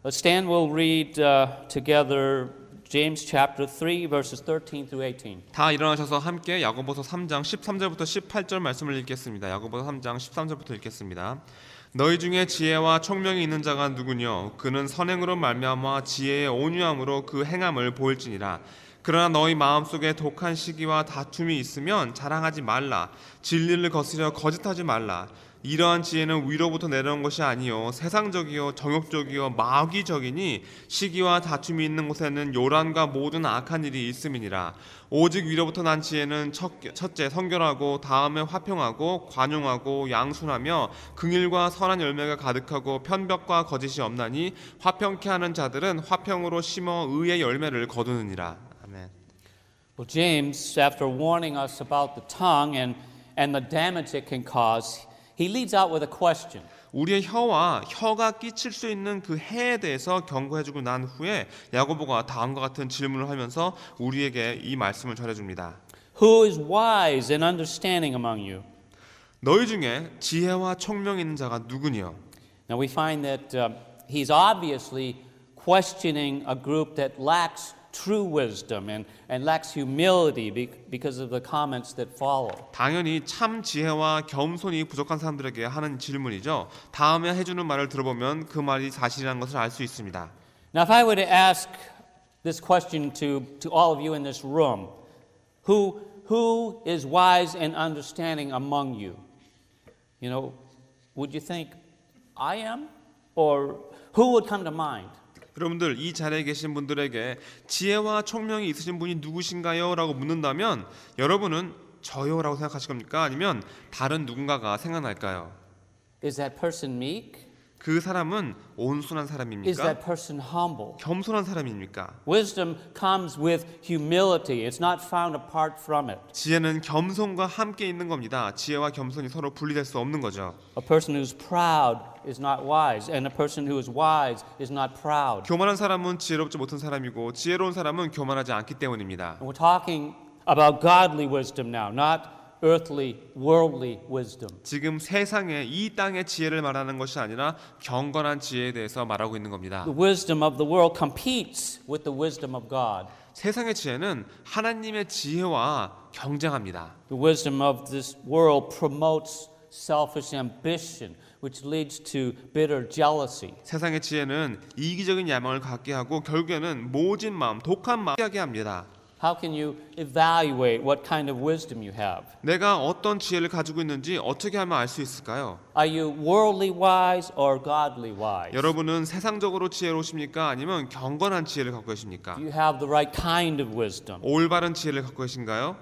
Let's stand. We'll read together James chapter 3 verses 13 through 18. 다 일어나셔서 함께 야고보서 3장 13절부터 18절 말씀을 읽겠습니다. 야고보서 3장 13절부터 읽겠습니다. 너희 중에 지혜와 총명이 있는 자가 누구뇨? 그는 선행으로 말미암아 지혜의 온유함으로 그 행함을 보일지니라. 그러나 너희 마음속에 독한 시기와 다툼이 있으면 자랑하지 말라. 진리를 거스려 거짓하지 말라. 이러한 지혜는 위로부터 내려온 것이 아니요 세상적이요 정욕적이요 마귀적이니 시기와 다툼이 있는 곳에는 요란과 모든 악한 일이 있음이니라. 오직 위로부터 난 지혜는 첫째 성결하고 다음에 화평하고 관용하고 양순하며 긍휼과 선한 열매가 가득하고 편벽과 거짓이 없나니 화평케 하는 자들은 화평으로 심어 의의 열매를 거두느니라. 아멘. Well, James, after warning us about the tongue and the damage it can cause, he leads out with a question. 우리의 혀가 끼칠 수 있는 그 해에 대해서 경고해주고 난 후에 야고보가 다음과 같은 질문을 하면서 우리에게 이 말씀을 전해줍니다. Who is wise and understanding among you? 너희 중에 지혜와 총명이 있는 자가 누구니요? Now we find that he's obviously questioning a group that lacks true wisdom and lacks humility because of the comments that follow. 당연히 참 지혜와 겸손이 부족한 사람들에게 하는 질문이죠. 다음에 해주는 말을 들어보면 그 말이 사실이라는 것을 알 수 있습니다. Now if I were to ask this question to all of you in this room, who is wise and understanding among you? You know, would you think I am? Or who would come to mind? 여러분들 이 자리에 계신 분들에게 지혜와 총명이 있으신 분이 누구신가요? 라고 묻는다면 여러분은 저요? 라고 생각하실 겁니까? 아니면 다른 누군가가 생각날까요? Is that person meek? 그 사람은 온순한 Is 사람입니까? that person humble? 겸손한 사람입니까? Wisdom comes with humility. It's not found apart from it. 지혜는 겸손과 함께 있는 겁니다. 지혜와 겸손이 서로 분리될 수 없는 거죠. A person who's proud is not wise, and a person who is wise is not proud. 교만한 사람은 지혜롭지 못한 사람이고 지혜로운 사람은 교만하지 않기 때문입니다. And we're talking about godly wisdom now, not earthly, worldly wisdom. 지금 세상의 이 땅의 지혜를 말하는 것이 아니라 경건한 지혜에 대해서 말하고 있는 겁니다. The wisdom of the world competes with the wisdom of God. 세상의 지혜는 하나님의 지혜와 경쟁합니다. The wisdom of this world promotes selfish ambition, which leads to bitter jealousy. 세상의 지혜는 이기적인 야망을 갖게 하고 결국에는 모진 마음, 독한 마음을 하게 합니다. How can you evaluate what kind of wisdom you have? 내가 어떤 지혜를 가지고 있는지 어떻게 하면 알 수 있을까요? Are you worldly wise or godly wise? 여러분은 세상적으로 지혜로우십니까? 아니면 경건한 지혜를 갖고 계십니까? Do you have the right kind of wisdom? 올바른 지혜를 갖고 계신가요?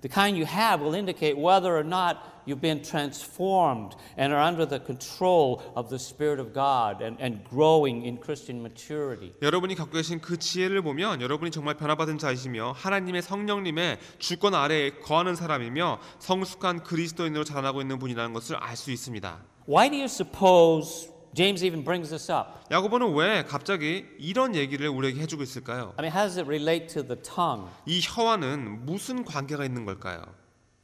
The kind you have will indicate whether or not you've been transformed and are under the control of the Spirit of God and growing in Christian maturity. 여러분이 갖고 계신 그 지혜를 보면 여러분이 정말 변화받은 자이시며 하나님의 성령님의 주권 아래에 거하는 사람이며 성숙한 그리스도인으로 자라나고 있는 분이라는 것을 알 수 있습니다. Why do you suppose James even brings this up? 야고보는 왜 갑자기 이런 얘기를 우리에게 해주고 있을까요? I mean, how does it relate to the tongue? 이 혀와는 무슨 관계가 있는 걸까요?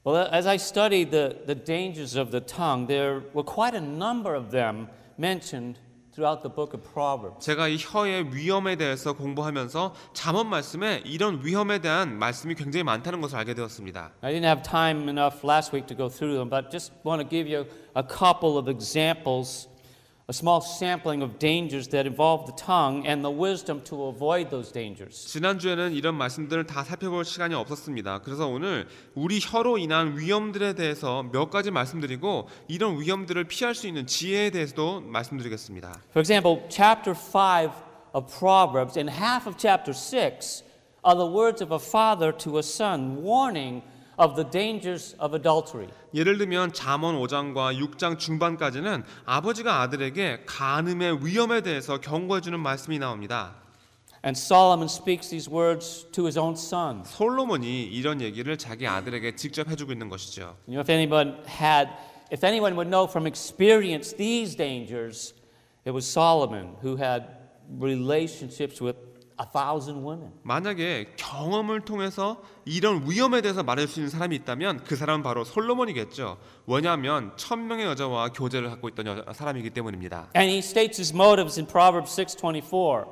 Well, as I studied the dangers of the tongue, there were quite a number of them mentioned throughout the book of Proverbs. 제가 이 혀의 위험에 대해서 공부하면서 잠언 말씀에 이런 위험에 대한 말씀이 굉장히 많다는 것을 알게 되었습니다. I didn't have time enough last week to go through them, but just want to give you a couple of examples, a small sampling of dangers that involve the tongue and the wisdom to avoid those dangers. 지난주에는 이런 말씀들을 다 살펴볼 시간이 없었습니다. 그래서 오늘 우리 혀로 인한 위험들에 대해서 몇 가지 말씀드리고 이런 위험들을 피할 수 있는 지혜에 대해서도 말씀드리겠습니다. For example, chapter 5 of Proverbs and half of chapter 6 are the words of a father to a son warning of the dangers of adultery. 예를 들면 잠언 5장과 6장 중반까지는 아버지가 아들에게 간음의 위험에 대해서 경고해 주는 말씀이 나옵니다. And Solomon speaks these words to his own son. 솔로몬이 이런 얘기를 자기 아들에게 직접 해주고 있는 것이죠. You know, if anyone would know from experience these dangers, it was Solomon who had relationships with 1,000 women. 만약에 경험을 통해서 이런 위험에 대해서 말할 수 있는 사람이 있다면 그 사람은 바로 솔로몬이겠죠. 왜냐하면 1,000명의 여자와 교제를 갖고 있던 사람이기 때문입니다. And he states his motives in Proverbs 6:24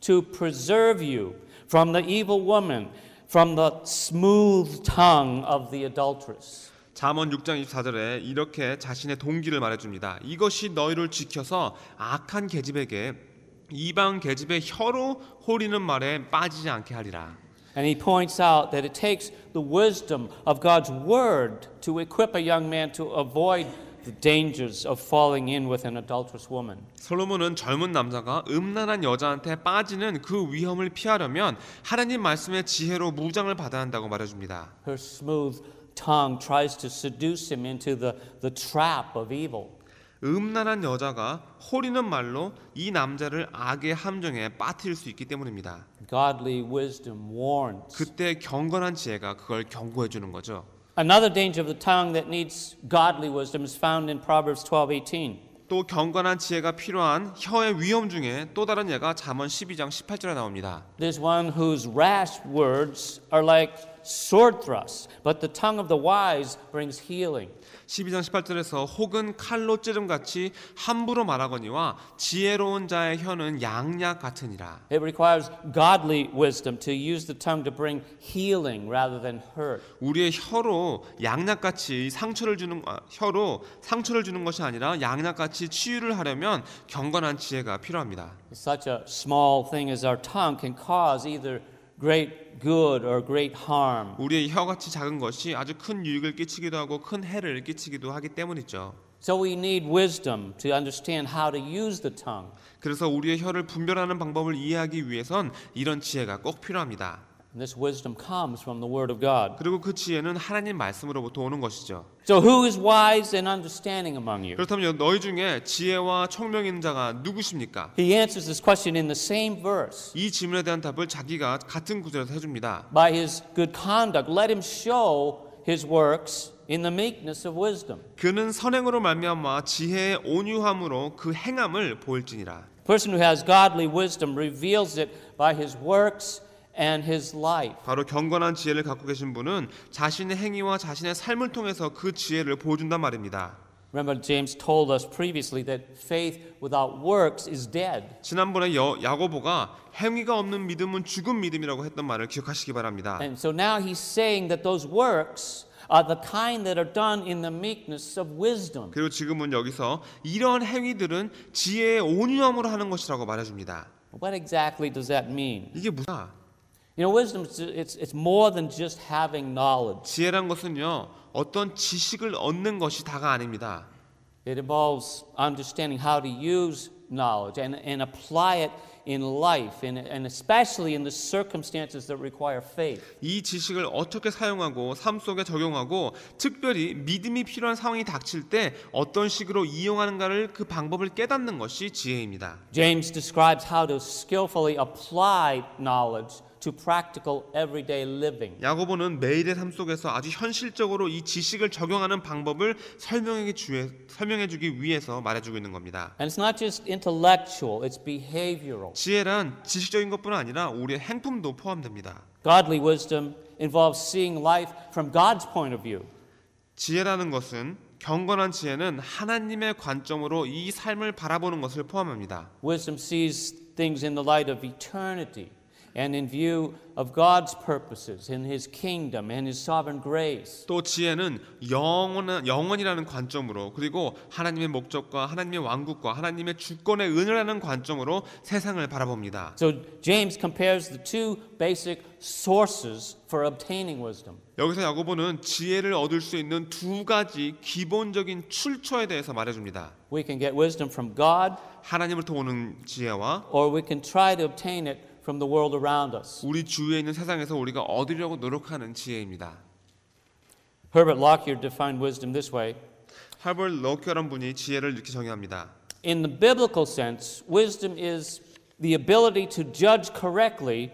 to preserve you from the evil woman, from the smooth tongue of the adulteress. 잠언 6장 24절에 이렇게 자신의 동기를 말해줍니다. 이것이 너희를 지켜서 악한 계집에게 이방 계집의 혀로 호리는 말에 빠지지 않게 하리라. And he points out that it takes the wisdom of God's word to equip a young man to avoid the dangers of falling in with an adulterous woman. 솔로몬은 젊은 남자가 음란한 여자한테 빠지는 그 위험을 피하려면 하나님 말씀의 지혜로 무장을 받아야 한다고 말해줍니다. Her smooth tongue tries to seduce him into the trap of evil. 음란한 여자가 호리는 말로 이 남자를 악의 함정에 빠뜨릴 수 있기 때문입니다. Godly wisdom warns. 그때 경건한 지혜가 그걸 경고해 주는 거죠. Another danger of the tongue that needs godly wisdom is found in Proverbs 12:18. 또 경건한 지혜가 필요한 혀의 위험 중에 또 다른 예가 잠언 12장 18절에 나옵니다. There's one whose rash words are like sword thrusts, but the tongue of the wise brings healing. 12장 18절에서 혹은 칼로 찌름같이 함부로 말하거니와 지혜로운 자의 혀는 양약 같으니라. It requires godly wisdom to use the tongue to bring healing rather than hurt. 우리의 혀로 양약같이 혀로 상처를 주는 것이 아니라 양약같이 치유를 하려면 경건한 지혜가 필요합니다. Such a small thing as our tongue can cause either great good or great harm. 우리의 혀같이 작은 것이 아주 큰 유익을 끼치기도 하고 큰 해를 끼치기도 하기 때문이죠. So we need wisdom to understand how to use the tongue. 그래서 우리의 혀를 분별하는 방법을 이해하기 위해선 이런 지혜가 꼭 필요합니다. And this wisdom comes from the Word of God. 그리고 그 지혜는 하나님 말씀으로부터 오는 것이죠. So who is wise and understanding among you? 그렇다면 너희 중에 지혜와 총명 있는 자가 누구십니까? He answers this question in the same verse. 이 질문에 대한 답을 자기가 같은 구절에서 해줍니다. By his good conduct, let him show his works in the meekness of wisdom. 그는 선행으로 말미암아 지혜의 온유함으로 그 행함을 보일지니라. The person who has godly wisdom reveals it by his works and his life. 바로 경건한 지혜를 갖고 계신 분은 자신의 행위와 자신의 삶을 통해서 그 지혜를 보여준단 말입니다. Remember, James told us previously that faith without works is dead. 지난번에 야고보가 행위가 없는 믿음은 죽은 믿음이라고 했던 말을 기억하시기 바랍니다. And so now he's saying that those works are the kind that are done in the meekness of wisdom. 그리고 지금은 여기서 이런 행위들은 지혜의 온유함으로 하는 것이라고 말해줍니다. What exactly does that mean? 이게 뭐야? You know, wisdom it's more than just having knowledge. 지혜란 것은요, 어떤 지식을 얻는 것이 다가 아닙니다. It involves understanding how to use knowledge and apply it in life, and especially in the circumstances that require faith. 이 지식을 어떻게 사용하고 삶 속에 적용하고 특별히 믿음이 필요한 상황이 닥칠 때 어떤 식으로 이용하는가를 그 방법을 깨닫는 것이 지혜입니다. James describes how to skillfully apply knowledge to practical everyday living. 야고보는 매일의 삶 속에서 아주 현실적으로 이 지식을 적용하는 방법을 설명해주기 위해서 말해주고 있는 겁니다. And it's not just intellectual, it's behavioral. 지혜란 지식적인 것뿐 아니라 우리의 행품도 포함됩니다. Godly wisdom involves seeing life from God's point of view. 지혜라는 것은 경건한 지혜는 하나님의 관점으로 이 삶을 바라보는 것을 포함합니다. Wisdom sees things in the light of eternity and in view of God's purposes in His kingdom and His sovereign grace. 또 지혜는 영원이라는 관점으로 그리고 하나님의 목적과 하나님의 왕국과 하나님의 주권의 은혜라는 관점으로 세상을 바라봅니다. So James compares the two basic sources for obtaining wisdom. 여기서 야고보는 지혜를 얻을 수 있는 두 가지 기본적인 출처에 대해서 말해줍니다. We can get wisdom from God, 하나님으로부터 오는 지혜와 or we can try to obtain it from the world around us. 우리 주위에 있는 세상에서 우리가 얻으려고 노력하는 지혜입니다. Herbert Lockyer defined wisdom this way. 할버트 로커라는 분이 지혜를 이렇게 정의합니다. In the biblical sense, wisdom is the ability to judge correctly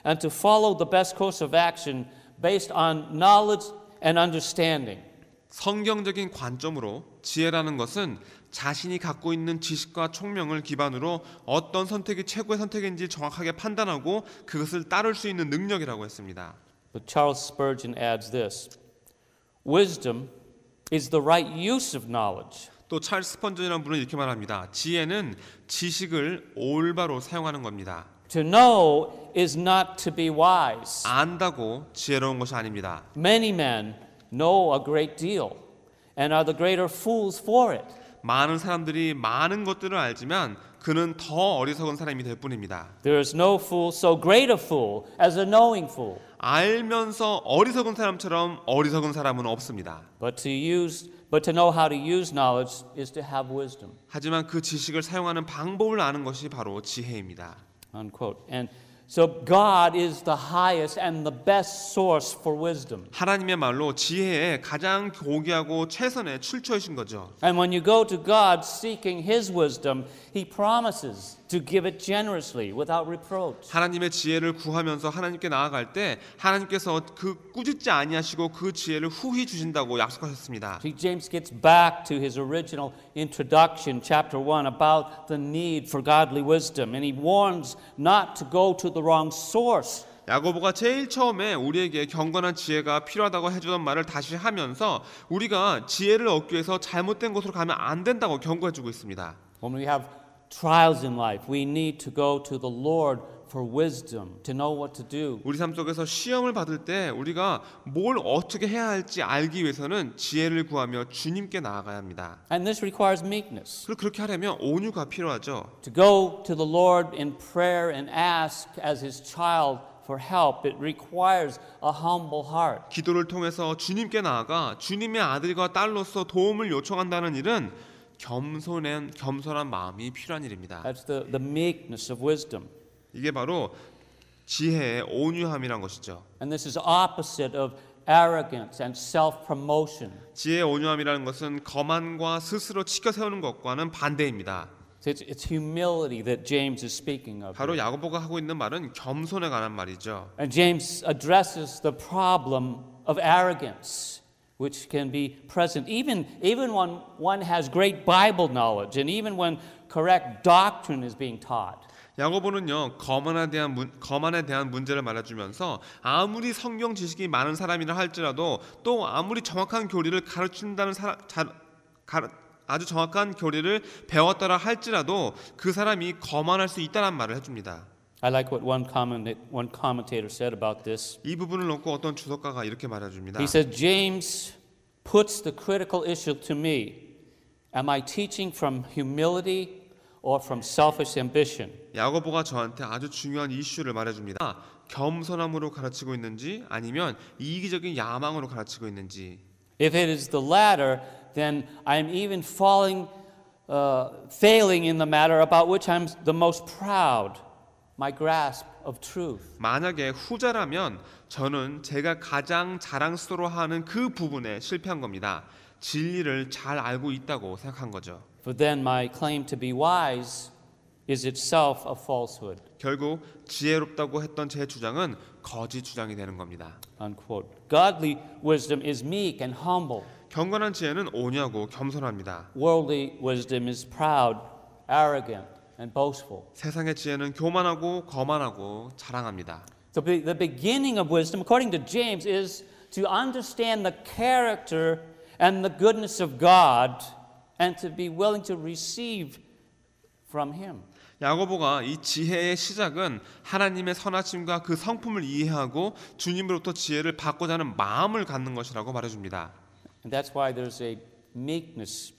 and to follow the best course of action based on knowledge and understanding. 성경적인 관점으로 지혜라는 것은 자신이 갖고 있는 지식과 총명을 기반으로 어떤 선택이 최고의 선택인지 정확하게 판단하고 그것을 따를 수 있는 능력이라고 했습니다. But Charles Spurgeon adds this: Wisdom is the right use of knowledge. 또 찰스 스펀전이라는 분은 이렇게 말합니다. 지혜는 지식을 올바로 사용하는 겁니다. To know is not to be wise. 안다고 지혜로운 것이 아닙니다. Many men know a great deal and are the greater fools for it. 많은 사람들이 많은 것들을 알지만 그는 더 어리석은 사람이 될 뿐입니다. There is no fool so great a fool as a knowing fool. 알면서 어리석은 사람처럼 어리석은 사람은 없습니다. But to know how to use knowledge is to have wisdom. 하지만 그 지식을 사용하는 방법을 아는 것이 바로 지혜입니다. Unquote. And so God is the highest and the best source for wisdom. 하나님의 말로 지혜의 가장 고귀하고 최선의 출처이신 거죠. And when you go to God seeking His wisdom, He promises to give it generously without reproach. 하나님의 지혜를 구하면서 하나님께 나아갈 때 하나님께서 그 꾸짖지 아니하시고 그 지혜를 후히 주신다고 약속하셨습니다. See, James gets back to his original introduction, chapter 1, about the need for godly wisdom, and he warns not to go to the wrong source. 야고보가 제일 처음에 우리에게 경건한 지혜가 필요하다고 해주던 말을 다시 하면서 우리가 지혜를 얻기 위해서 잘못된 곳으로 가면 안 된다고 경고해주고 있습니다. When we have trials in life, we need to go to the Lord for wisdom, to know what to do. 우리 삶 속에서 시험을 받을 때 우리가 뭘 어떻게 해야 할지 알기 위해서는 지혜를 구하며 주님께 나아가야 합니다. And this requires meekness. 그리고 그렇게 하려면 온유가 필요하죠. To go to the Lord in prayer and ask as His child for help, it requires a humble heart. 기도를 통해서 주님께 나아가 주님의 아들과 딸로서 도움을 요청한다는 일은 겸손한 마음이 필요한 일입니다. That's the meekness of wisdom. 이게 바로 지혜의 온유함이란 것이죠. And this is opposite of arrogance and self-promotion. 지혜의 온유함이라는 것은 거만과 스스로 치켜 세우는 것과는 반대입니다. It's humility that James is speaking of. 바로 야고보가 하고 있는 말은 겸손에 관한 말이죠. And James addresses the problem of arrogance, which can be present even when one has great Bible knowledge and even when correct doctrine is being taught. 야고보는요 거만에 대한 문제를 말해주면서 아무리 성경 지식이 많은 사람이라 할지라도 또 아무리 정확한 교리를 가르친다는 아주 정확한 교리를 배웠더라 할지라도 그 사람이 거만할 수 있다는 말을 해줍니다. I like what one commentator said about this. 이 부분을 놓고 어떤 주석가가 이렇게 말해줍니다. He said, James puts the critical issue to me. Am I teaching from humility or from selfish ambition? 야고보가 저한테 아주 중요한 이슈를 말해줍니다. 겸손함으로 가르치고 있는지 아니면 이기적인 야망으로 가르치고 있는지. If it is the latter, then I'm even failing in the matter about which I'm the most proud, my grasp of truth. 만약에 후자라면 저는 제가 가장 자랑스러워하는 그 부분에 실패한 겁니다. 진리를 잘 알고 있다고 생각한 거죠. For then my claim to be wise is itself a falsehood. 결국 지혜롭다고 했던 제 주장은 거짓 주장이 되는 겁니다. Unquote. Godly wisdom is meek and humble. 경건한 지혜는 온유하고 겸손합니다. Worldly wisdom is proud, arrogant, and boastful. 세상의 지혜는 교만하고 거만하고 자랑합니다. So the beginning of wisdom, according to James, is to understand the character and the goodness of God and to be willing to receive from Him. 야고보가 이 지혜의 시작은 하나님의 선하심과 그 성품을 이해하고 주님으로부터 지혜를 받고자 하는 마음을 갖는 것이라고 말해줍니다. And that's why there's a meekness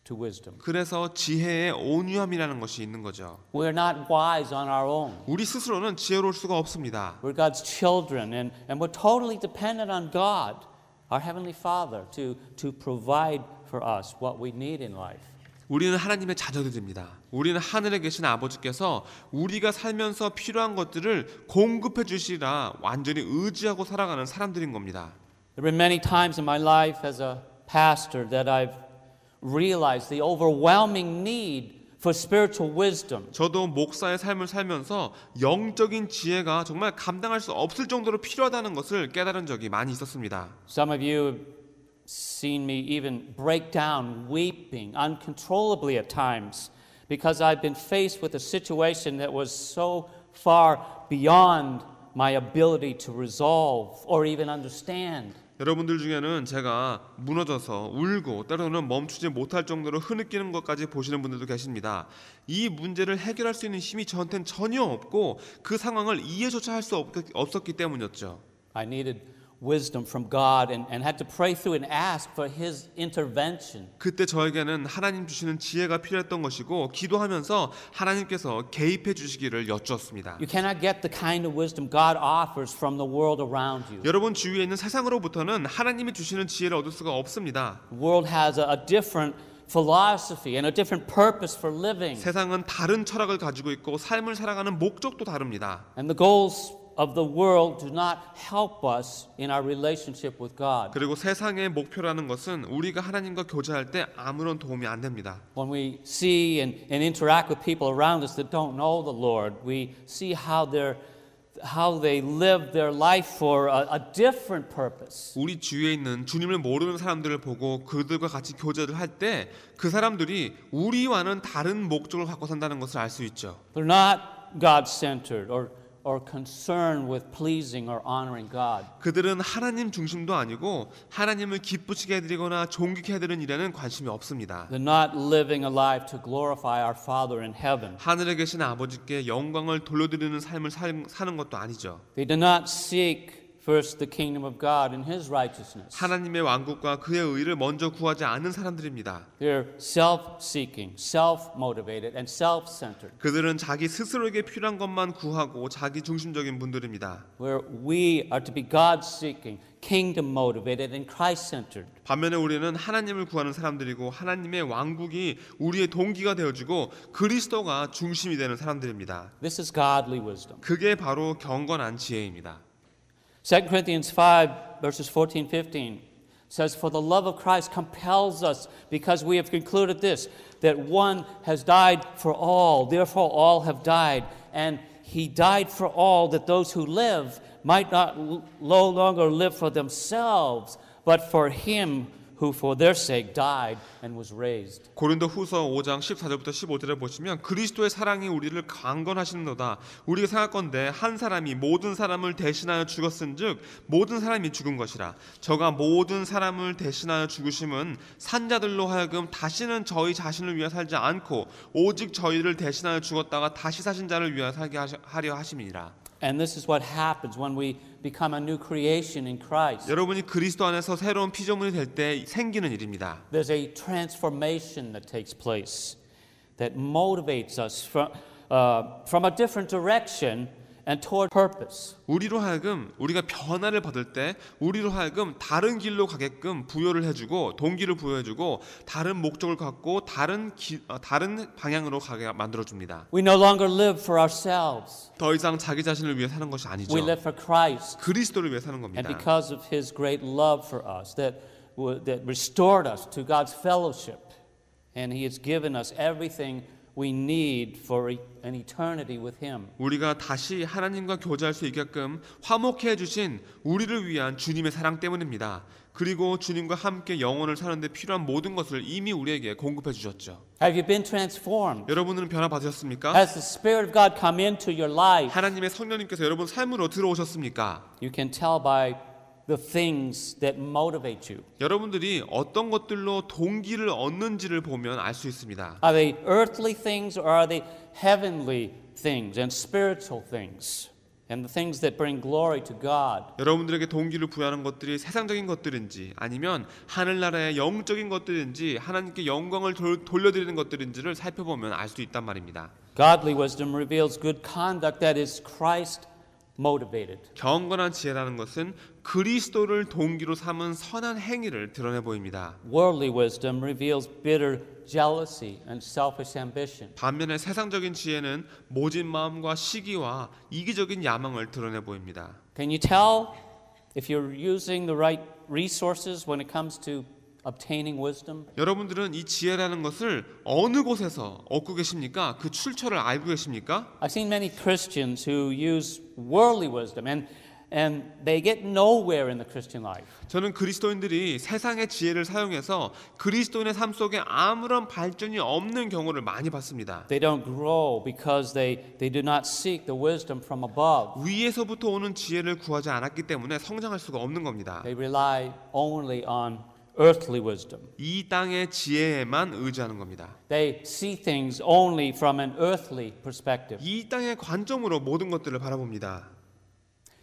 to wisdom. 그래서 지혜의 온유함이라는 것이 있는 거죠. We're not wise on our own. 우리 스스로는 지혜로울 수가 없습니다. We're God's children and we're totally dependent on God, our Heavenly Father, to provide for us what we need in life. 우리는 하나님의 자녀들입니다. 우리는 하늘에 계신 아버지께서 우리가 살면서 필요한 것들을 공급해 주시라 완전히 의지하고 살아가는 사람들인 겁니다. There have been many times in my life as a pastor that I've realized the overwhelming need for spiritual wisdom. 저도 목사의 삶을 살면서 영적인 지혜가 정말 감당할 수 없을 정도로 필요하다는 것을 깨달은 적이 많이 있었습니다. Some of you have seen me even break down, weeping uncontrollably at times, because I've been faced with a situation that was so far beyond my ability to resolve or even understand. 여러분들 중에는 제가 무너져서 울고 때로는 멈추지 못할 정도로 흐느끼는 것까지 보시는 분들도 계십니다. 이 문제를 해결할 수 있는 힘이 저한테는 전혀 없고 그 상황을 이해조차 할 수 없었기 때문이었죠. I needed wisdom from God and had to pray through and ask for His intervention. 그때 저에게는 하나님 주시는 지혜가 필요했던 것이고 기도하면서 하나님께서 개입해 주시기를 여쭈었습니다. You cannot get the kind of wisdom God offers from the world around you. 여러분 주위에 있는 세상으로부터는 하나님이 주시는 지혜를 얻을 수가 없습니다. The world has a different philosophy and a different purpose for living. 세상은 다른 철학을 가지고 있고 삶을 살아가는 목적도 다릅니다. And the goals of the world do not help us in our relationship with God. 그리고 세상의 목표라는 것은 우리가 하나님과 교제할 때 아무런 도움이 안 됩니다. When we see and interact with people around us that don't know the Lord, we see how they live their life for a different purpose. 우리 주위에 있는 주님을 모르는 사람들을 보고 그들과 같이 교제를 할 때 그 사람들이 우리와는 다른 목적을 갖고 산다는 것을 알 수 있죠. They're not God-centered or concerned with pleasing or honoring God. 그들은 하나님 중심도 아니고 하나님을 기쁘시게 해드리거나 존귀케 해드리는 일에는 관심이 없습니다. They're not living a life to glorify our Father in heaven. 하늘에 계신 아버지께 영광을 돌려드리는 삶을 사는 것도 아니죠. They do not seek first the kingdom of God and His righteousness. 하나님의 왕국과 그의 의를 먼저 구하지 않는 사람들입니다. They're self-seeking, self-motivated, and self-centered. 그들은 자기 스스로에게 필요한 것만 구하고 자기 중심적인 분들입니다. Where we are to be God-seeking, kingdom-motivated, and Christ-centered. 반면에 우리는 하나님을 구하는 사람들이고 하나님의 왕국이 우리의 동기가 되어주고 그리스도가 중심이 되는 사람들입니다. This is godly wisdom. 그게 바로 경건한 지혜입니다. 2 Corinthians 5 verses 14, 15 says, For the love of Christ compels us, because we have concluded this, that one has died for all, therefore all have died, and He died for all, that those who live might not no longer live for themselves, but for Him who for their sake died and was raised. 고린도후서 5장 14절부터 15절에 보시면 그리스도의 사랑이 우리를 강건하시는도다. 우리가 생각건대 한 사람이 모든 사람을 대신하여 죽었은즉 모든 사람이 죽은 것이라. 저가 모든 사람을 대신하여 죽으심은 산자들로 하여금 다시는 저희 자신을 위하여 살지 않고 오직 저희를 대신하여 죽었다가 다시 사신 자를 위하여 살게 하려 하심이니라. And this is what happens when we become a new creation in Christ. 여러분이 그리스도 안에서 새로운 피조물이 될 때 생기는 일입니다. There's a transformation that takes place that motivates us from a different direction and toward purpose. 우리로 하여금 우리가 변화를 받을 때 우리로 하여금 다른 길로 가게끔 부여를 해주고 동기를 부여해주고 다른 목적을 갖고 다른 방향으로 가게 만들어줍니다. We no longer live for ourselves. 더 이상 자기 자신을 위해 사는 것이 아니죠. We live for Christ. 그리스도를 위해 사는 And 겁니다. because of His great love for us that restored us to God's fellowship, and He has given us everything we need for an eternity with Him. 우리가 다시 하나님과 교제할 수 있게끔 화목해 주신 우리를 위한 주님의 사랑 때문입니다. 그리고 주님과 함께 영원을 사는 데 필요한 모든 것을 이미 우리에게 공급해 주셨죠. Have you been transformed? 여러분들은 변화 받으셨습니까? Has the Spirit of God come into your life? 하나님의 성령님께서 여러분 삶으로 들어오셨습니까? You can tell by the things that motivate you. 여러분들이 어떤 것들로 동기를 얻는지를 보면 알 수 있습니다. Are they earthly things or are they heavenly things and spiritual things and the things that bring glory to God? 여러분들에게 동기를 부여하는 것들이 세상적인 것들인지 아니면 하늘나라의 영적인 것들인지 하나님께 영광을 돌려드리는 것들인지를 살펴보면 알 수 있단 말입니다. Godly wisdom reveals good conduct that is Christ motivated. 경건한 지혜라는 것은 그리스도를 동기로 삼은 선한 행위를 드러내 보입니다. Worldly wisdom reveals bitter jealousy and selfish ambition. 반면에 세상적인 지혜는 모진 마음과 시기와 이기적인 야망을 드러내 보입니다. Can you tell if you're using the right resources when it comes to obtaining wisdom? 여러분들은 이 지혜라는 것을 어느 곳에서 얻고 계십니까? 그 출처를 알고 계십니까? I've seen many Christians who use worldly wisdom and they get nowhere in the Christian life. 저는 그리스도인들이 세상의 지혜를 사용해서 그리스도인의 삶 속에 아무런 발전이 없는 경우를 많이 봤습니다. They don't grow because they do not seek the wisdom from above. 위에서부터 오는 지혜를 구하지 않았기 때문에 성장할 수가 없는 겁니다. They rely only on earthly wisdom. 이 땅의 지혜에만 의지하는 겁니다. They see things only from an earthly perspective. 이 땅의 관점으로 모든 것들을 바라봅니다.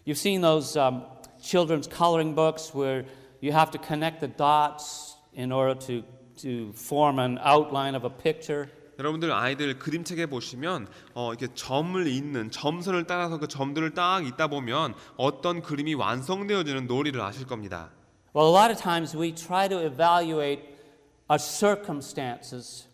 You've seen those children's coloring books where you have to connect the dots in order to form an outline of a picture. 여러분들 아이들 그림책에 보시면 이렇게 점을 잇는 점선을 따라서 그 점들을 딱 잇다 보면 어떤 그림이 완성되어지는 놀이를 아실 겁니다. Well, a lot of times we try to evaluate our circumstances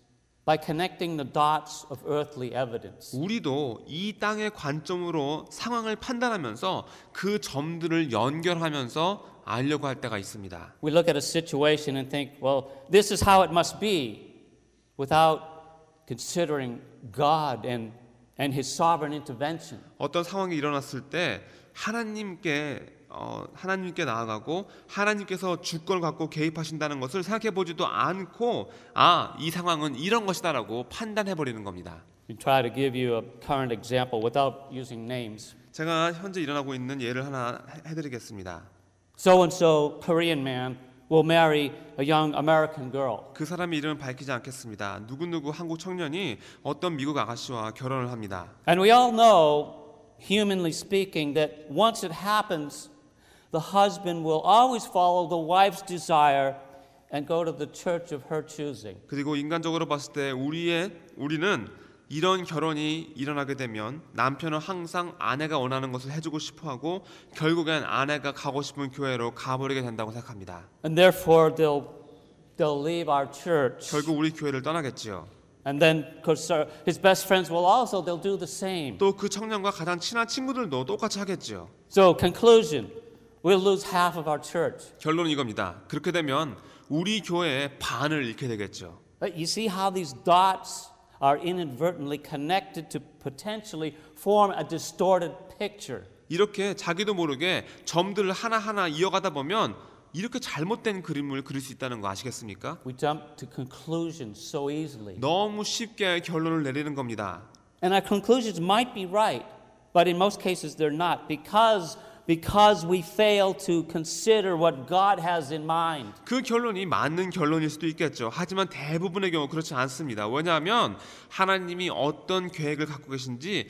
by connecting the dots of earthly evidence. 우리도 이 땅의 관점으로 상황을 판단하면서 그 점들을 연결하면서 알려고 할 때가 있습니다. We look at a situation and think, well, this is how it must be, without considering God and His sovereign intervention. 어떤 상황이 일어났을 때 하나님께 나아가고 하나님께서 주권을 갖고 개입하신다는 것을 생각해 보지도 않고 이 상황은 이런 것이다라고 판단해 버리는 겁니다. We try to give you a current example without using names. 제가 현재 일어나고 있는 예를 하나 해드리겠습니다. So and so Korean man will marry a young American girl. 그 사람의 이름은 밝히지 않겠습니다. 누구누구 한국 청년이 어떤 미국 아가씨와 결혼을 합니다. And we all know, humanly speaking, that once it happens, the husband will always follow the wife's desire and go to the church of her choosing. 그리고 인간적으로 봤을 때 우리는 이런 결혼이 일어나게 되면 남편은 항상 아내가 원하는 것을 해주고 싶어하고 결국엔 아내가 가고 싶은 교회로 가버리게 된다고 생각합니다. And therefore they'll leave our church. 결국 우리 교회를 떠나겠지요. And then, because his best friends will also, they'll do the same. 또 그 청년과 가장 친한 친구들도 똑같이 하겠지요. So, conclusion, we'll lose half of our church. 결론은 이겁니다. 그렇게 되면 우리 교회의 반을 잃게 되겠죠. But you see how these dots are inadvertently connected to potentially form a distorted picture. 이렇게 자기도 모르게 점들을 하나하나 이어가다 보면 이렇게 잘못된 그림을 그릴 수 있다는 거 아시겠습니까? We jump to conclusions so easily. 너무 쉽게 결론을 내리는 겁니다. And our conclusions might be right, but in most cases they're not because we fail to consider what God has in mind. 그 결론이 맞는 결론일 수도 있겠죠. 하지만 대부분의 경우 그렇지 않습니다. 왜냐하면 하나님이 어떤 계획을 갖고 계신지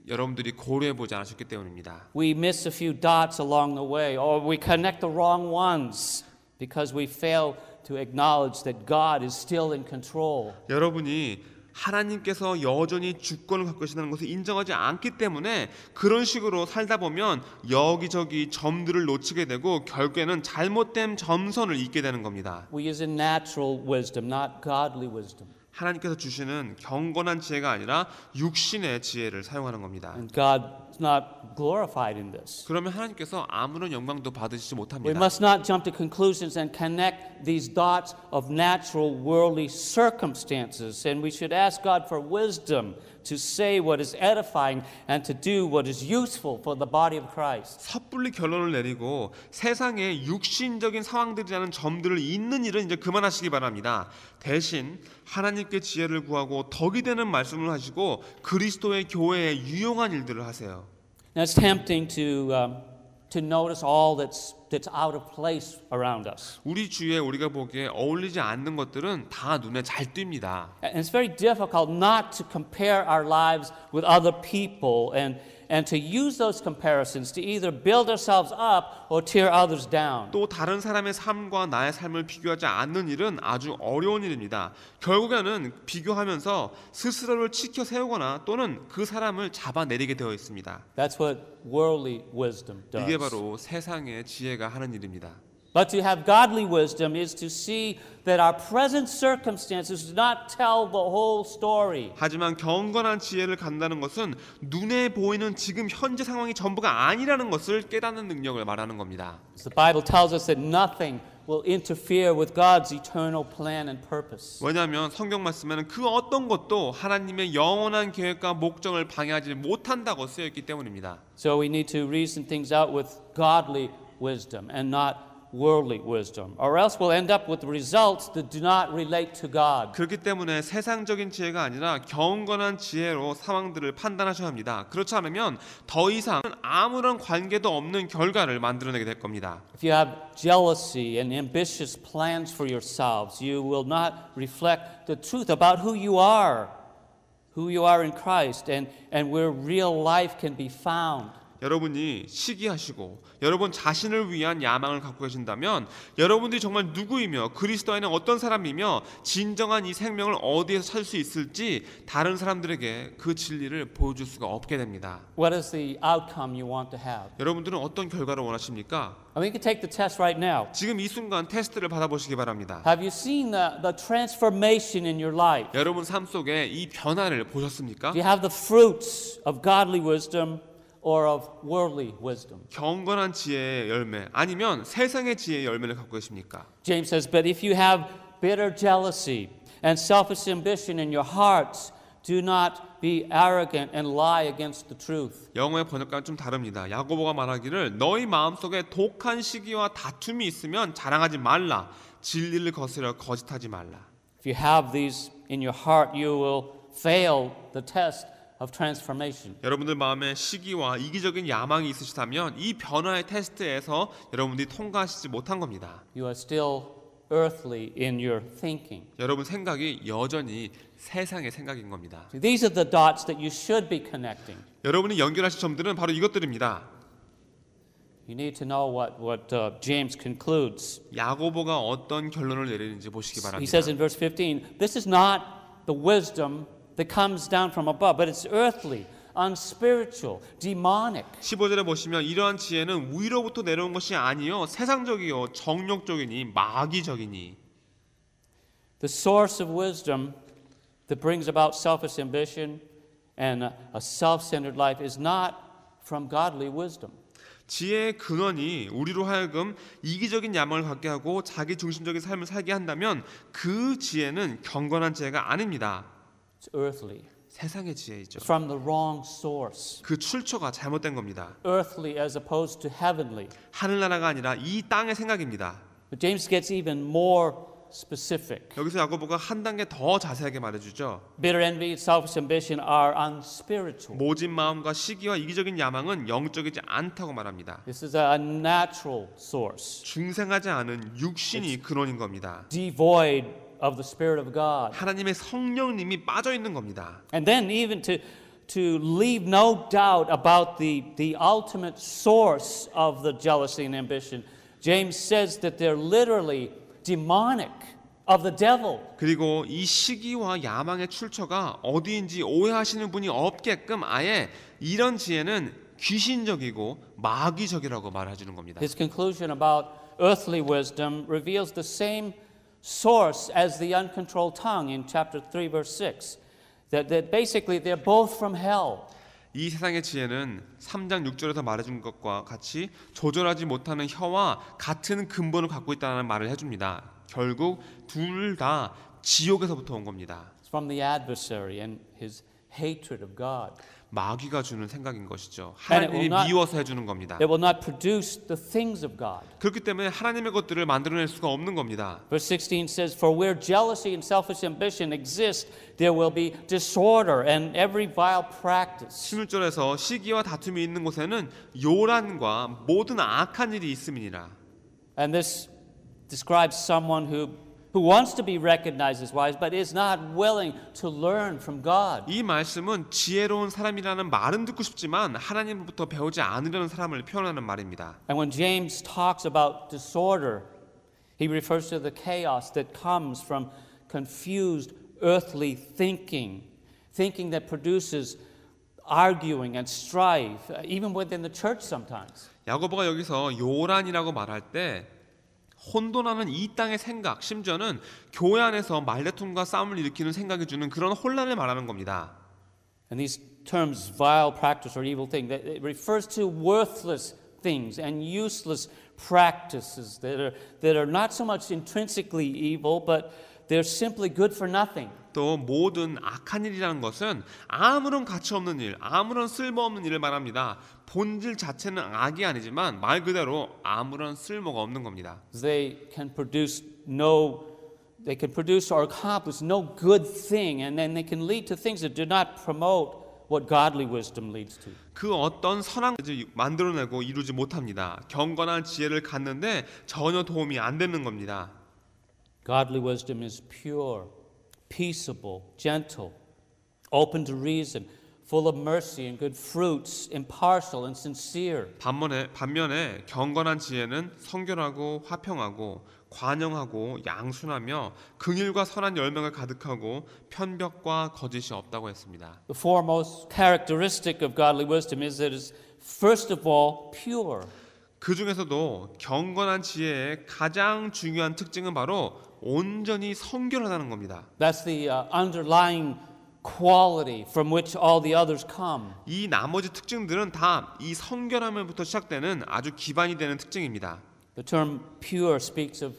여러분들이 고려해 보지 않으셨기 때문입니다. We miss a few dots along the way, or we connect the wrong ones because we fail to acknowledge that God is still in control. 여러분이 하나님께서 여전히 주권을 갖고 계시다는 것을 인정하지 않기 때문에 그런 식으로 살다 보면 여기저기 점들을 놓치게 되고 결국에는 잘못된 점선을 잇게 되는 겁니다. We use natural wisdom, not godly wisdom. 하나님께서 주시는 경건한 지혜가 아니라 육신의 지혜를 사용하는 겁니다. And God is not glorified in this. 그러면 하나님께서 아무런 영광도 받으시지 We 못합니다. must not jump to conclusions and connect these dots of natural worldly circumstances. And we should ask God for wisdom to say what is edifying and to do what is useful for the body of Christ. 섣불리 결론을 내리고 세상의 육신적인 상황들이라는 점들을 잇는 일은 이제 그만하시기 바랍니다. 대신 하나님께 지혜를 구하고 덕이 되는 말씀을 하시고 그리스도의 교회에 유용한 일들을 하세요. Now it's tempting to notice all that's out of place around us. 우리 주위에 우리가 보기에 어울리지 않는 것들은 다 눈에 잘 띕니다. And it's very difficult not to compare our lives with other people and to use those comparisons to either build ourselves up or tear others down. 또 다른 사람의 삶과 나의 삶을 비교하지 않는 일은 아주 어려운 일입니다. 결국에는 비교하면서 스스로를 치켜 세우거나 또는 그 사람을 잡아내리게 되어 있습니다. That's what worldly wisdom does. 이게 바로 세상의 지혜가 하는 일입니다. But to have godly wisdom is to see that our present circumstances do not tell the whole story. 하지만 경건한 지혜를 갖는다는 것은 눈에 보이는 지금 현재 상황이 전부가 아니라는 것을 깨닫는 능력을 말하는 겁니다. The Bible tells us that nothing will interfere with God's eternal plan and purpose. 왜냐하면 성경 말씀에는 그 어떤 것도 하나님의 영원한 계획과 목적을 방해하지 못한다고 쓰여 있기 때문입니다. So we need to reason things out with godly wisdom and not worldly wisdom, or else we'll end up with results that do not relate to God. 그렇기 때문에 세상적인 지혜가 아니라 경건한 지혜로 상황들을 판단하셔야 합니다. 그렇지 않으면 더 이상 아무런 관계도 없는 결과를 만들어내게 될 겁니다. If you have jealousy and ambitious plans for yourselves, you will not reflect the truth about who you are in Christ, and where real life can be found. 여러분이 시기하시고 여러분 자신을 위한 야망을 갖고 계신다면 여러분들이 정말 누구이며 그리스도 안에 어떤 사람이며 진정한 이 생명을 어디에서 찾을 수 있을지 다른 사람들에게 그 진리를 보여줄 수가 없게 됩니다. What is the outcome you want to have? 여러분들은 어떤 결과를 원하십니까? I mean, you can take the test right now. 지금 이 순간 테스트를 받아보시기 바랍니다. Have you seen the transformation in your life? 여러분 삶 속에 이 변화를 보셨습니까? Do you have the fruits of godly wisdom or of worldly wisdom? 경건한 지혜의 열매 아니면 세상의 지혜의 열매를 갖고 계십니까? James says, but if you have bitter jealousy and selfish ambition in your hearts, do not be arrogant and lie against the truth. 영어의 번역과는 좀 다릅니다. 야고보가 말하기를 너희 마음속에 독한 시기와 다툼이 있으면 자랑하지 말라. 진리를 거스려 거짓하지 말라. If you have these in your heart, you will fail the test of transformation. 여러분들 마음에 시기와 이기적인 야망이 있으시다면 이 변화의 테스트에서 여러분들이 통과하시지 못한 겁니다. You are still earthly in your thinking. 여러분 생각이 여전히 세상의 생각인 겁니다. These are the dots that you should be connecting. 여러분이 연결하실 점들은 바로 이것들입니다. You need to know what James concludes. 야고보가 어떤 결론을 내리는지 보시기 He 바랍니다. says in verse 15, this is not the wisdom that comes down from above, but it's earthly, unspiritual, demonic. 15절에 보시면 이러한 지혜는 위로부터 내려온 것이 아니요 세상적이요 정욕적이니 마귀적이니. The source of wisdom that brings about selfish ambition and a self-centered life is not from godly wisdom. 지혜의 근원이 우리로 하여금 이기적인 야망을 갖게 하고 자기 중심적인 삶을 살게 한다면 그 지혜는 경건한 지혜가 아닙니다. It's earthly. 세상의 지혜이죠. It's from the wrong source. 그 출처가 잘못된 겁니다. Earthly as opposed to heavenly. 하늘나라가 아니라 이 땅의 생각입니다. But James gets even more specific. 여기서 야고보가 한 단계 더 자세하게 말해주죠. Bitter envy and selfish ambition are unspiritual. 모진 마음과 시기와 이기적인 야망은 영적이지 않다고 말합니다. This is a natural source, 중생하지 않은 육신이 근원인 겁니다. devoid of the Spirit of God. 하나님의 성령님이 빠져 있는 겁니다. And then even to leave no doubt about the ultimate source of the jealousy and ambition, James says that they're literally demonic, of the devil. 그리고 이 시기와 야망의 출처가 어디인지 오해하시는 분이 없게끔 아예 이런 지혜는 귀신적이고 마귀적이라고 말해주는 겁니다. His conclusion about earthly wisdom reveals the same source as the uncontrolled tongue in chapter 3 verse 6. That basically they're both from hell. 이 세상의 지혜는 3장 6절에서 말해준 것과 같이 조절하지 못하는 혀와 같은 근본을 갖고 있다는 말을 해줍니다. 결국 둘 다 지옥에서부터 온 겁니다. It's from the adversary and his hatred of God. 마귀가 주는 생각인 것이죠. And it 하나님이 will not- 미워서 해주는 겁니다. They will not produce the things of God. 그렇기 때문에 하나님의 것들을 만들어낼 수가 없는 겁니다. Verse 16 says, For where jealousy and selfish ambition exist, there will be disorder and every vile practice. 16절에서 시기와 다툼이 있는 곳에는 요란과 모든 악한 일이 있음이니라. And this describes someone who wants to be recognized as wise, but is not willing to learn from God. 이 말씀은 지혜로운 사람이라는 말은 듣고 싶지만 하나님부터 배우지 않으려는 사람을 표현하는 말입니다. And when James talks about disorder, he refers to the chaos that comes from confused earthly thinking that produces arguing and strife, even within the church sometimes. 야고보가 여기서 요란이라고 말할 때 혼돈하는 이 땅의 생각, 심지어는 교회 안에서 말다툼과 싸움을 일으키는 생각이 주는 그런 혼란을 말하는 겁니다. And these terms, vile practice or evil thing, that it refers to worthless things and useless practices that are not so much intrinsically evil, but they're simply good for nothing. 또 모든 악한 일이라는 것은 아무런 가치 없는 일, 아무런 쓸모없는 일을 말합니다. 본질 자체는 악이 아니지만 말 그대로 아무런 쓸모가 없는 겁니다. They can produce or accomplish no good thing, and then they can lead to things that do not promote what godly wisdom leads to. 그 어떤 선한 것을 만들어내고 이루지 못합니다. 경건한 지혜를 갖는데 전혀 도움이 안 되는 겁니다. Godly wisdom is pure, peaceable, gentle, open to reason, full of mercy and good fruits, impartial and sincere. 반면에 경건한 지혜는 성결하고 화평하고 관영하고 양순하며 긍휼과 선한 열매가 가득하고 편벽과 거짓이 없다고 했습니다. The foremost characteristic of godly wisdom is that it is first of all pure. 그 중에서도 경건한 지혜의 가장 중요한 특징은 바로 온전히 성결하다는 겁니다. That's the underlying quality from which all the others come. 이 나머지 특징들은 다 이 성결함으로부터 시작되는 아주 기반이 되는 특징입니다. The term pure speaks of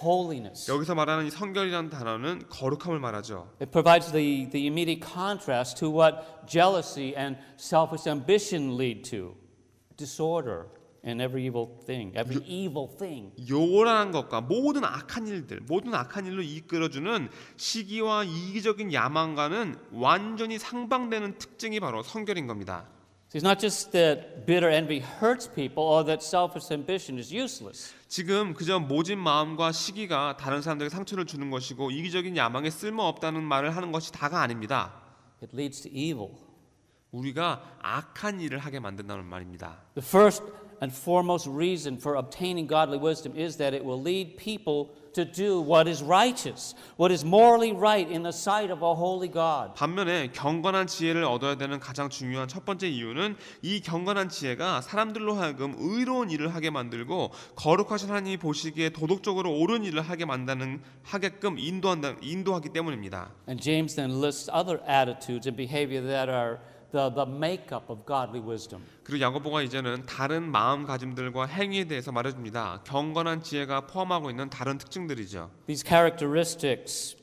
holiness. 여기서 말하는 이 성결이라는 단어는 거룩함을 말하죠. It provides the immediate contrast to what jealousy and selfish ambition lead to. Disorder and every evil thing. 요란한 것과 모든 악한 일로 이끌어주는 시기와 이기적인 야망과는 완전히 상반되는 특징이 바로 성결인 겁니다. It's not just that bitter envy hurts people or that selfish ambition is useless. 지금 그저 모진 마음과 시기가 다른 사람들에게 상처를 주는 것이고 이기적인 야망에 쓸모없다는 말을 하는 것이 다가 아닙니다. It leads to evil. 우리가 악한 일을 하게 만든다는 말입니다. The first and foremost reason for obtaining godly wisdom is that it will lead people to do what is righteous, what is morally right in the sight of a holy God. 반면에 경건한 지혜를 얻어야 되는 가장 중요한 첫 번째 이유는 이 경건한 지혜가 사람들로 하여금 의로운 일을 하게 만들고 거룩하신 하나님이 보시기에 도덕적으로 옳은 일을 하게끔 인도하기 때문입니다. And James then lists other attitudes and behavior that are the makeup of godly wisdom. 그리고 야고보가 이제는 다른 마음가짐들과 행위에 대해서 말해줍니다. 경건한 지혜가 포함하고 있는 다른 특징들이죠. These characteristics,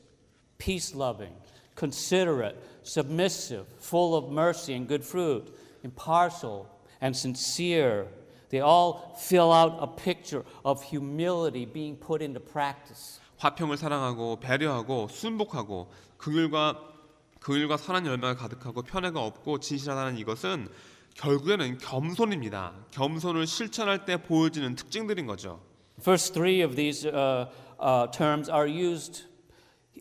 peace-loving, considerate, submissive, full of mercy and good fruit, impartial and sincere, they all fill out a picture of humility being put into practice. 화평을 사랑하고 배려하고 순복하고 긍휼과 선한 열매가 가득하고 편애가 없고 진실하다는 이것은 결국에는 겸손입니다. 겸손을 실천할 때 보여지는 특징들인 거죠. First three of these terms are used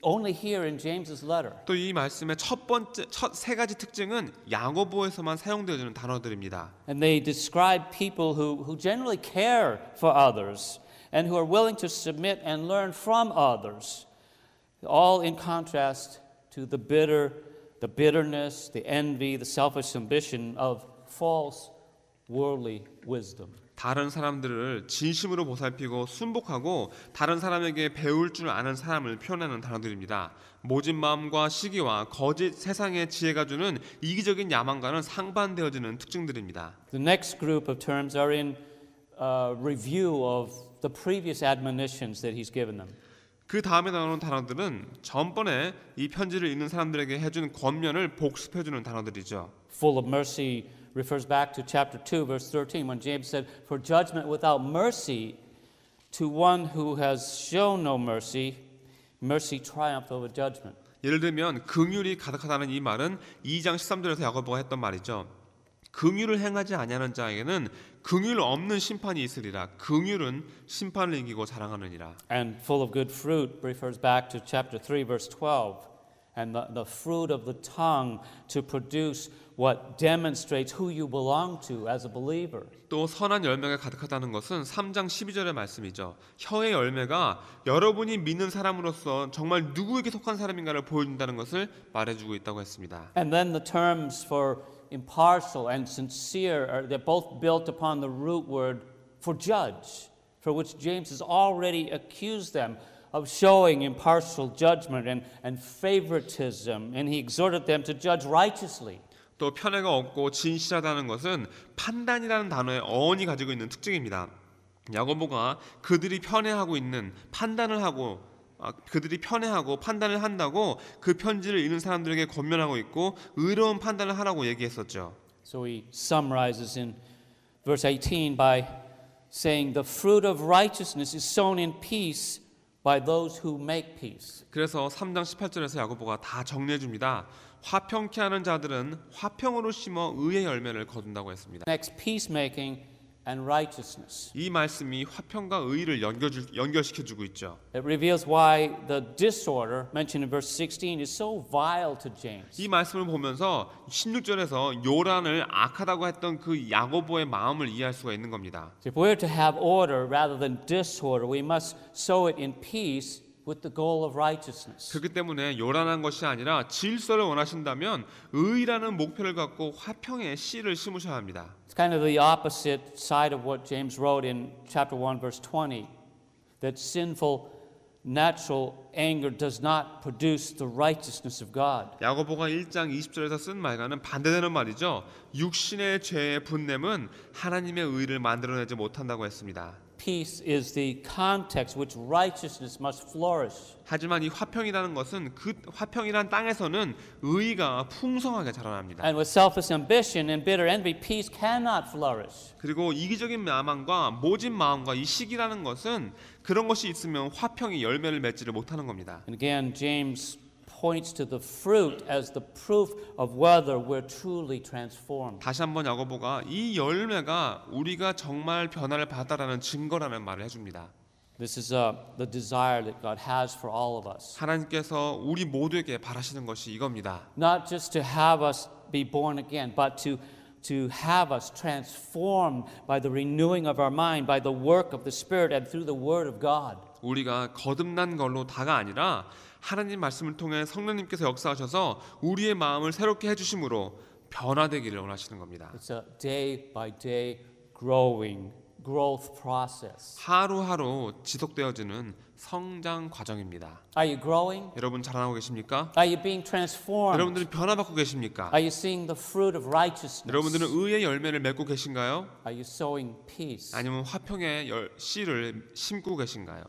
only here in James's letter. 또 이 말씀의 첫 세 가지 특징은 야고보에서만 사용되어지는 단어들입니다. And they describe people who generally care for others and who are willing to submit and learn from others, all in contrast to the bitterness, the envy, the selfish ambition of false worldly wisdom. 다른 사람들을 진심으로 보살피고 순복하고 다른 사람에게 배울 줄 아는 사람을 표현하는 단어들입니다. 모진 마음과 시기와 거짓 세상의 지혜가 주는 이기적인 야망과는 상반되어지는 특징들입니다. The next group of terms are in review of the previous admonitions that he's given them. 그 다음에 나오는 단어들은 전번에 이 편지를 읽는 사람들에게 해준 권면을 복습해주는 단어들이죠. Full of mercy refers back to chapter 2, verse 13, when James said, "For judgment without mercy to one who has shown no mercy, mercy triumphed over judgment." 예를 들면 긍휼이 가득하다는 이 말은 2장 13절에서 야고보가 했던 말이죠. 긍휼을 행하지 아니하는 자에게는 긍휼 없는 심판이 있으리라. 긍휼은 심판을 이기고 자랑하느니라. And full of good fruit refers back to chapter 3, verse 12, and the fruit of the tongue to produce what demonstrates who you belong to as a believer. 또 선한 열매가 가득하다는 것은 3장 12절의 말씀이죠. 혀의 열매가 여러분이 믿는 사람으로서 정말 누구에게 속한 사람인가를 보여준다는 것을 말해주고 있다고 했습니다. And then the terms for impartial and sincere they're both built upon the root word for judge, for which James has already accused them of showing impartial judgment and favoritism, and he exhorted them to judge righteously. 또 편애가 없고 진실하다는 것은 판단이라는 단어의 어원이 가지고 있는 특징입니다. 야고보가 그들이 편애하고 있는 판단을 하고 그들이 편애하고 판단을 한다고 그 편지를 읽는 사람들에게 권면하고 있고 의로운 판단을 하라고 얘기했었죠. So he summarizes in verse 18 by saying the fruit of righteousness is sown in peace by those who make peace. 그래서 3장 18절에서 야고보가 다 정리해 줍니다. 화평케 하는 자들은 화평으로 심어 의의 열매를 거둔다고 했습니다. Next, peacemaking and righteousness. 이 말씀이 화평과 의를 연결시켜 주고 있죠. It reveals why the disorder mentioned in verse 16 is so vile to James. 이 말씀을 보면서 16절에서 요란을 악하다고 했던 그 야고보의 마음을 이해할 수가 있는 겁니다. If we're to have order rather than disorder, we must sow it in peace with the goal of righteousness. 그렇기 때문에 요란한 것이 아니라 질서를 원하신다면 의라는 목표를 갖고 화평의 씨를 심으셔야 합니다. It's kind of the opposite side of what James wrote in chapter 1 verse 20, that sinful natural anger does not produce the righteousness of God. 야고보가 1장 20절에서 쓴 말과는 반대되는 말이죠. 육신의 죄의 분냄은 하나님의 의를 만들어내지 못한다고 했습니다. Peace is the context which righteousness must flourish. 하지만 이 화평이라는 것은 그 화평이란 땅에서는 의가 풍성하게 자라납니다. And with selfish ambition and bitter envy, peace cannot flourish. 그리고 이기적인 야망과 모진 마음과 이 시기라는 것은 그런 것이 있으면 화평이 열매를 맺지를 못하는 겁니다. And again, James points to the fruit as the proof of whether we're truly transformed. 다시 한번 야고보가 이 열매가 우리가 정말 변화를 받았다라는 증거라는 말을 해줍니다. This is the desire that God has for all of us. 하나님께서 우리 모두에게 바라시는 것이 이겁니다. Not just to have us be born again, but to have us transformed by the renewing of our mind, by the work of the Spirit and through the Word of God. 우리가 거듭난 걸로 다가 아니라 하나님 말씀을 통해 성령님께서 역사하셔서 우리의 마음을 새롭게 해주심으로 변화되기를 원하시는 겁니다. It's a day by day growth process. 하루하루 지속되어지는 성장 과정입니다. Are you growing? 여러분 자라나고 계십니까? Are you being transformed? 여러분들은 변화받고 계십니까? Are you seeing the fruit of righteousness? 여러분들은 의의 열매를 맺고 계신가요? Are you sowing peace? 아니면 화평의 씨를 심고 계신가요?